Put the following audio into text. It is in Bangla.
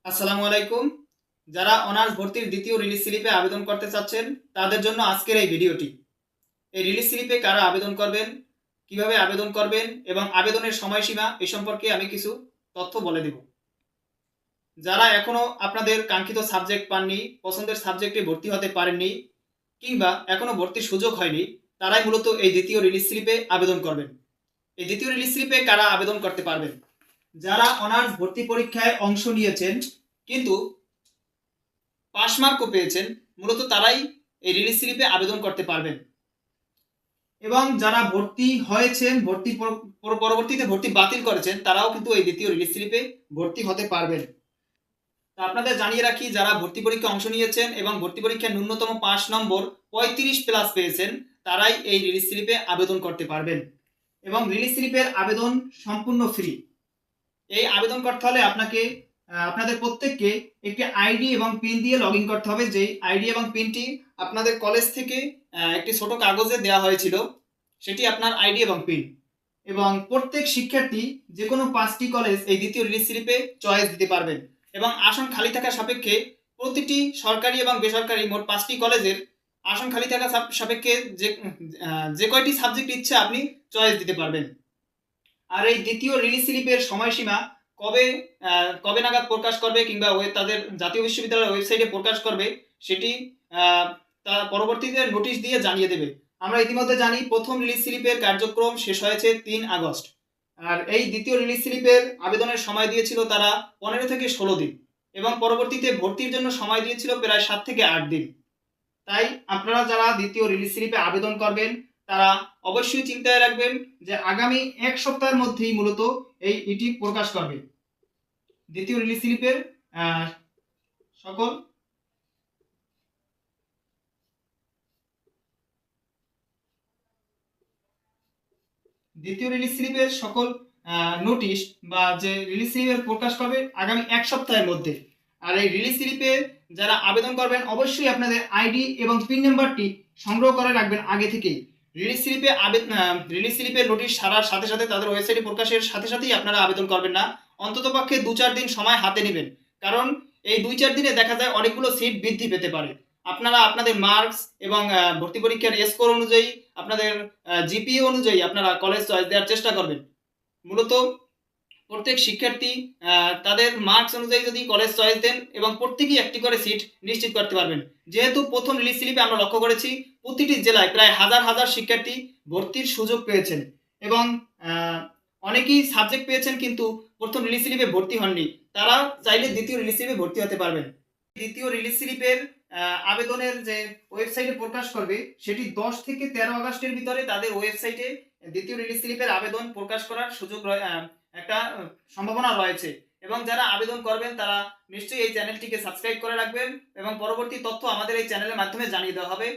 আসসালামু আলাইকুম। যারা অনার্স ভর্তির দ্বিতীয় রিলিজ স্লিপে আবেদন করতে চাচ্ছেন তাদের জন্য আজকের এই ভিডিওটি। এই রিলিজ স্লিপে কারা আবেদন করবেন, কিভাবে আবেদন করবেন এবং আবেদনের সময়সীমা এ সম্পর্কে আমি কিছু তথ্য বলে দেব। যারা এখনো আপনাদের কাঙ্ক্ষিত সাবজেক্ট পাননি, পছন্দের সাবজেক্টে ভর্তি হতে পারেননি কিংবা এখনো ভর্তির সুযোগ হয়নি, তারাই মূলত এই দ্বিতীয় রিলিজ স্লিপে আবেদন করবেন। এই দ্বিতীয় রিলিজ স্লিপে কারা আবেদন করতে পারবেন? যারা অনার্স ভর্তি পরীক্ষায় অংশ নিয়েছেন কিন্তু পাস মার্কও পেয়েছেন, মূলত তারাই এই রিলিজ স্লিপে আবেদন করতে পারবেন। এবং যারা ভর্তি হয়েছেন, পরবর্তীতে ভর্তি বাতিল করেছেন, তারাও কিন্তু এই দ্বিতীয় রিলিজ স্লিপে ভর্তি হতে পারবেন। তা আপনাদের জানিয়ে রাখি, যারা ভর্তি পরীক্ষায় অংশ নিয়েছেন এবং ভর্তি পরীক্ষায় ন্যূনতম পাস নম্বর 35+ পেয়েছেন, তারাই এই রিলিজ স্লিপে আবেদন করতে পারবেন। এবং রিলিজ স্লিপের আবেদন সম্পূর্ণ ফ্রি। এই আবেদন করতে হলে আপনাদের প্রত্যেককে একটি আইডি এবং পিন দিয়ে লগ ইন করতে হবে। যে আইডি এবং পিনটি আপনাদের কলেজ থেকে একটি ছোট কাগজে দেওয়া হয়েছিল, সেটি আপনার আইডি এবং পিন। এবং প্রত্যেক শিক্ষার্থী যে কোনো 5টি কলেজ এই দ্বিতীয় রিলিজ স্লিপে চয়েস দিতে পারবেন। এবং আসন খালি থাকা সাপেক্ষে প্রতিটি সরকারি এবং বেসরকারি মোট 5টি কলেজের আসন খালি থাকা সাপেক্ষে যে কয়টি সাবজেক্ট ইচ্ছে আপনি চয়েস দিতে পারবেন। আর এই দ্বিতীয় রিলিজ স্লিপের সময়সীমা কবে কবে নাগাদ প্রকাশ করবে কিংবা তাদের জাতীয় বিশ্ববিদ্যালয়ের ওয়েবসাইটে প্রকাশ করবে, সেটি তা পরবর্তীতে নোটিশ দিয়ে জানিয়ে দেবে। আমরা ইতিমধ্যে জানি প্রথম রিলিজ স্লিপের কার্যক্রম শেষ হয়েছে 3 আগস্ট। আর এই দ্বিতীয় রিলিজ স্লিপের আবেদনের সময় দিয়েছিল তারা 15 থেকে 16 দিন এবং পরবর্তীতে ভর্তির জন্য সময় দিয়েছিল প্রায় 7 থেকে 8 দিন। তাই আপনারা যারা দ্বিতীয় রিলিজ স্লিপে আবেদন করবেন তারা অবশ্যই চিন্তায় রাখবেন যে আগামী 1 সপ্তাহের মধ্যেই মূলত এটি প্রকাশ করবে। দ্বিতীয় রিলিজ স্লিপের সকল দ্বিতীয় রিলিজ স্লিপের সকল নোটিশ বা যে রিলিজ স্লিপের প্রকাশ করবে আগামী 1 সপ্তাহের মধ্যে। আর এই রিলিজ স্লিপে যারা আবেদন করবেন অবশ্যই আপনাদের আইডি এবং পিন নাম্বারটি সংগ্রহ করে রাখবেন আগে থেকেই। রিলিজ স্লিপের নোটিশ ছাড়ার সাথে সাথে তাদের ওয়েবসাইটে প্রকাশের সাথে সাথেই আপনারা আবেদন করবেন না, অন্ততপক্ষে 2-4 দিন সময় হাতে নেবেন। কারণ এই 2-4 দিনে দেখা যায় অনেকগুলো সিট বৃদ্ধি পেতে পারে। আপনারা আপনাদের মার্কস এবং ভর্তি পরীক্ষার স্কোর অনুযায়ী, আপনাদের জিপিএ অনুযায়ী আপনারা কলেজ চয়েস দেওয়ার চেষ্টা করবেন। মূলত প্রত্যেক শিক্ষার্থী তাদের মার্কস অনুযায়ী যদি কলেজ চয়েস দেন এবং প্রত্যেকেই একটি করে সিট নিশ্চিত করতে পারবেন। যেহেতু প্রথম রিলিজ স্লিপে আমরা লক্ষ্য করেছি প্রতিটি জেলায় প্রায় হাজার হাজার শিক্ষার্থী ভর্তির সুযোগ পেয়েছেন এবং অনেকেই সাবজেক্ট পেয়েছেন কিন্তু প্রথম রিলিজ স্লিপে ভর্তি হননি। তারা চাইলে দ্বিতীয় রিলিজ স্লিপে ভর্তি হতে পারবেন। দ্বিতীয় রিলিজ স্লিপের আবেদনের যে ওয়েবসাইটে প্রকাশ করবে সেটি 10 থেকে 13 আগস্টের ভিতরে তাদের ওয়েবসাইটে দ্বিতীয় রিলিজ স্লিপের আবেদন প্রকাশ করার একটা সম্ভাবনা রয়েছে। এবং যারা আবেদন করবেন তারা নিশ্চয়ই এই চ্যানেলটিকে সাবস্ক্রাইব করে রাখবেন এবং পরবর্তী তথ্য আমাদের এই চ্যানেলের মাধ্যমে জানিয়ে দেওয়া হবে।